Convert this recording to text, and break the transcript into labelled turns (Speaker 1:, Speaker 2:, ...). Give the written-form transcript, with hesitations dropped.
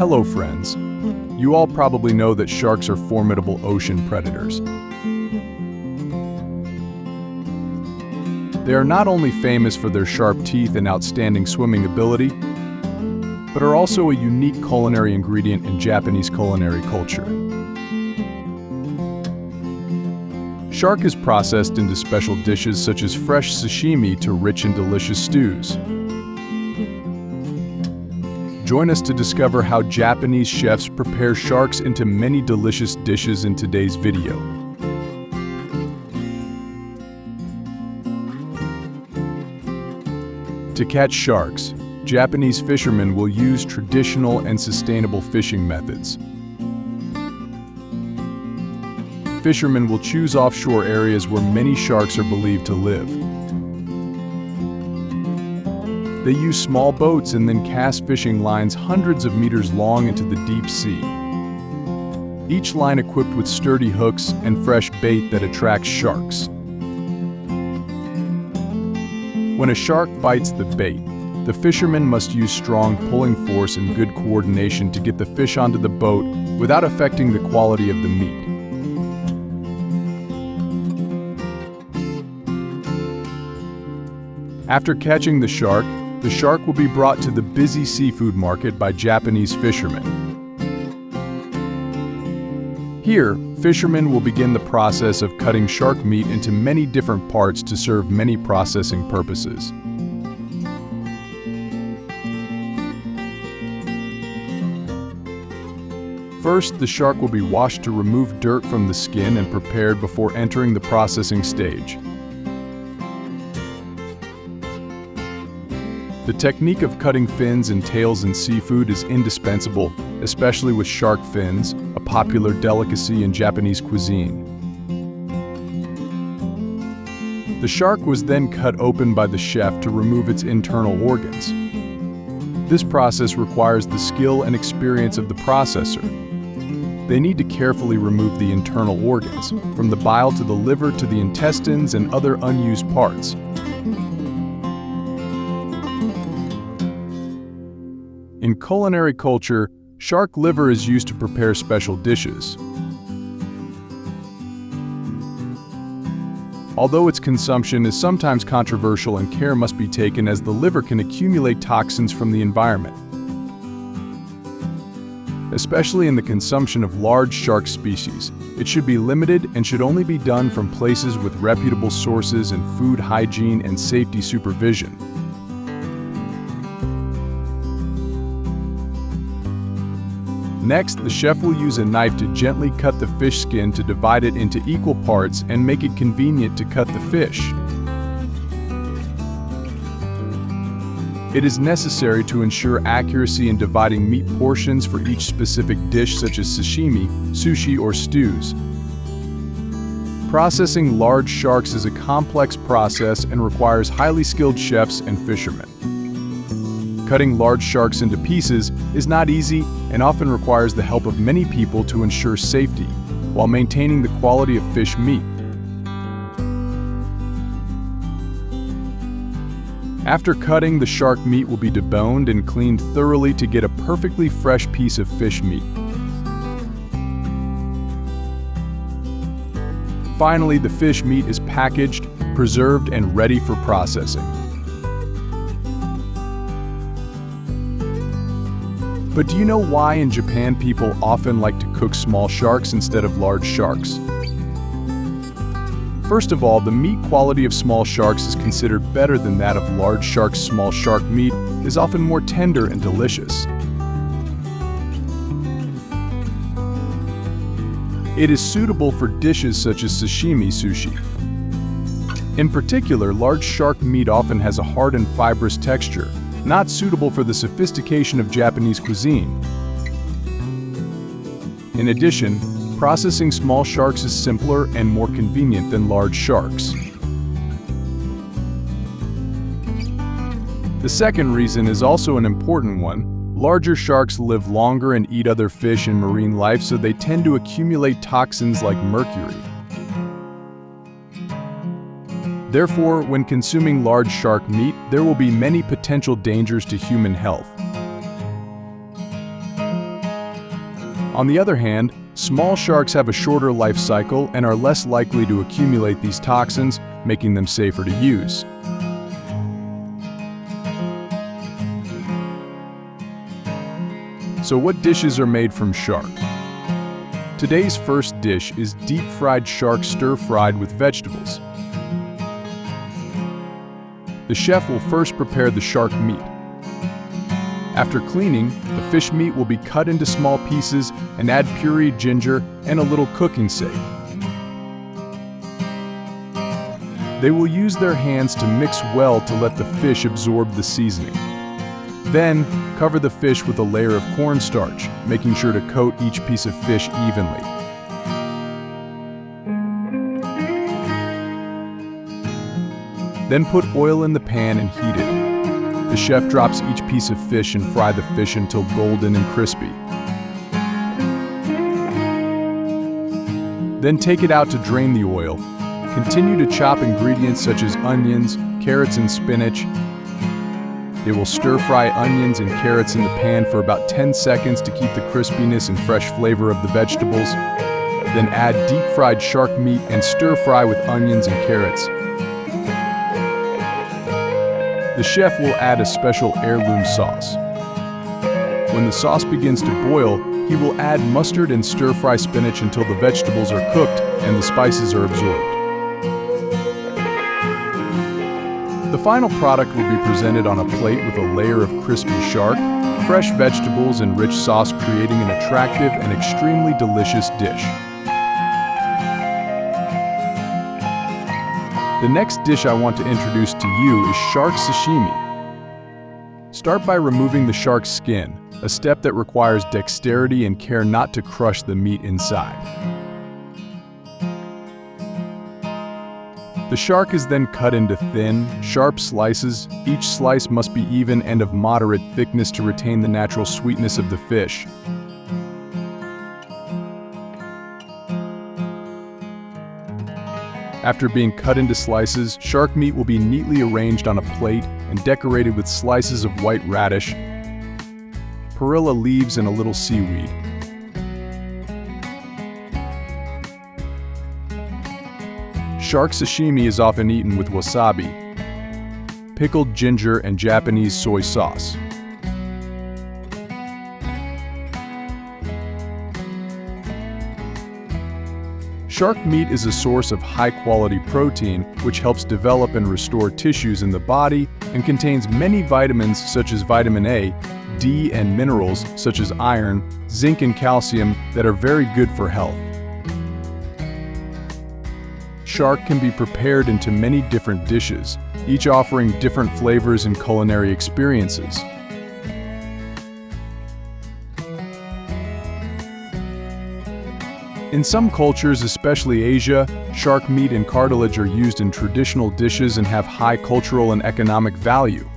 Speaker 1: Hello friends. You all probably know that sharks are formidable ocean predators. They are not only famous for their sharp teeth and outstanding swimming ability, but are also a unique culinary ingredient in Japanese culinary culture. Shark is processed into special dishes such as fresh sashimi to rich and delicious stews. Join us to discover how Japanese chefs prepare sharks into many delicious dishes in today's video. To catch sharks, Japanese fishermen will use traditional and sustainable fishing methods. Fishermen will choose offshore areas where many sharks are believed to live. They use small boats and then cast fishing lines hundreds of meters long into the deep sea. Each line equipped with sturdy hooks and fresh bait that attracts sharks. When a shark bites the bait, the fishermen must use strong pulling force and good coordination to get the fish onto the boat without affecting the quality of the meat. After catching the shark will be brought to the busy seafood market by Japanese fishermen. Here, fishermen will begin the process of cutting shark meat into many different parts to serve many processing purposes. First, the shark will be washed to remove dirt from the skin and prepared before entering the processing stage. The technique of cutting fins and tails in seafood is indispensable, especially with shark fins, a popular delicacy in Japanese cuisine. The shark was then cut open by the chef to remove its internal organs. This process requires the skill and experience of the processor. They need to carefully remove the internal organs, from the bile to the liver to the intestines and other unused parts. In culinary culture, shark liver is used to prepare special dishes. Although its consumption is sometimes controversial and care must be taken as the liver can accumulate toxins from the environment. Especially in the consumption of large shark species, it should be limited and should only be done from places with reputable sources and food hygiene and safety supervision. Next, the chef will use a knife to gently cut the fish skin to divide it into equal parts and make it convenient to cut the fish. It is necessary to ensure accuracy in dividing meat portions for each specific dish such as sashimi, sushi, or stews. Processing large sharks is a complex process and requires highly skilled chefs and fishermen. Cutting large sharks into pieces is not easy and often requires the help of many people to ensure safety, while maintaining the quality of fish meat. After cutting, the shark meat will be deboned and cleaned thoroughly to get a perfectly fresh piece of fish meat. Finally, the fish meat is packaged, preserved, and ready for processing. But do you know why in Japan people often like to cook small sharks instead of large sharks? First of all, the meat quality of small sharks is considered better than that of large sharks. Small shark meat is often more tender and delicious. It is suitable for dishes such as sashimi, sushi. In particular, large shark meat often has a hard and fibrous texture, not suitable for the sophistication of Japanese cuisine. In addition, processing small sharks is simpler and more convenient than large sharks. The second reason is also an important one. Larger sharks live longer and eat other fish and marine life, so they tend to accumulate toxins like mercury. Therefore, when consuming large shark meat, there will be many potential dangers to human health. On the other hand, small sharks have a shorter life cycle and are less likely to accumulate these toxins, making them safer to use. So what dishes are made from shark? Today's first dish is deep-fried shark stir-fried with vegetables. The chef will first prepare the shark meat. After cleaning, the fish meat will be cut into small pieces and add pureed ginger and a little cooking sage. They will use their hands to mix well to let the fish absorb the seasoning. Then, cover the fish with a layer of cornstarch, making sure to coat each piece of fish evenly. Then put oil in the pan and heat it. The chef drops each piece of fish and fry the fish until golden and crispy. Then take it out to drain the oil. Continue to chop ingredients such as onions, carrots, and spinach. They will stir-fry onions and carrots in the pan for about 10 seconds to keep the crispiness and fresh flavor of the vegetables. Then add deep-fried shark meat and stir-fry with onions and carrots. The chef will add a special heirloom sauce. When the sauce begins to boil, he will add mustard and stir-fry spinach until the vegetables are cooked and the spices are absorbed. The final product will be presented on a plate with a layer of crispy shark, fresh vegetables, and rich sauce, creating an attractive and extremely delicious dish. The next dish I want to introduce to you is shark sashimi. Start by removing the shark's skin, a step that requires dexterity and care not to crush the meat inside. The shark is then cut into thin, sharp slices. Each slice must be even and of moderate thickness to retain the natural sweetness of the fish. After being cut into slices, shark meat will be neatly arranged on a plate and decorated with slices of white radish, perilla leaves, and a little seaweed. Shark sashimi is often eaten with wasabi, pickled ginger, and Japanese soy sauce. Shark meat is a source of high-quality protein, which helps develop and restore tissues in the body and contains many vitamins such as vitamin A, D, and minerals such as iron, zinc, and calcium that are very good for health. Shark can be prepared into many different dishes, each offering different flavors and culinary experiences. In some cultures, especially Asia, shark meat and cartilage are used in traditional dishes and have high cultural and economic value.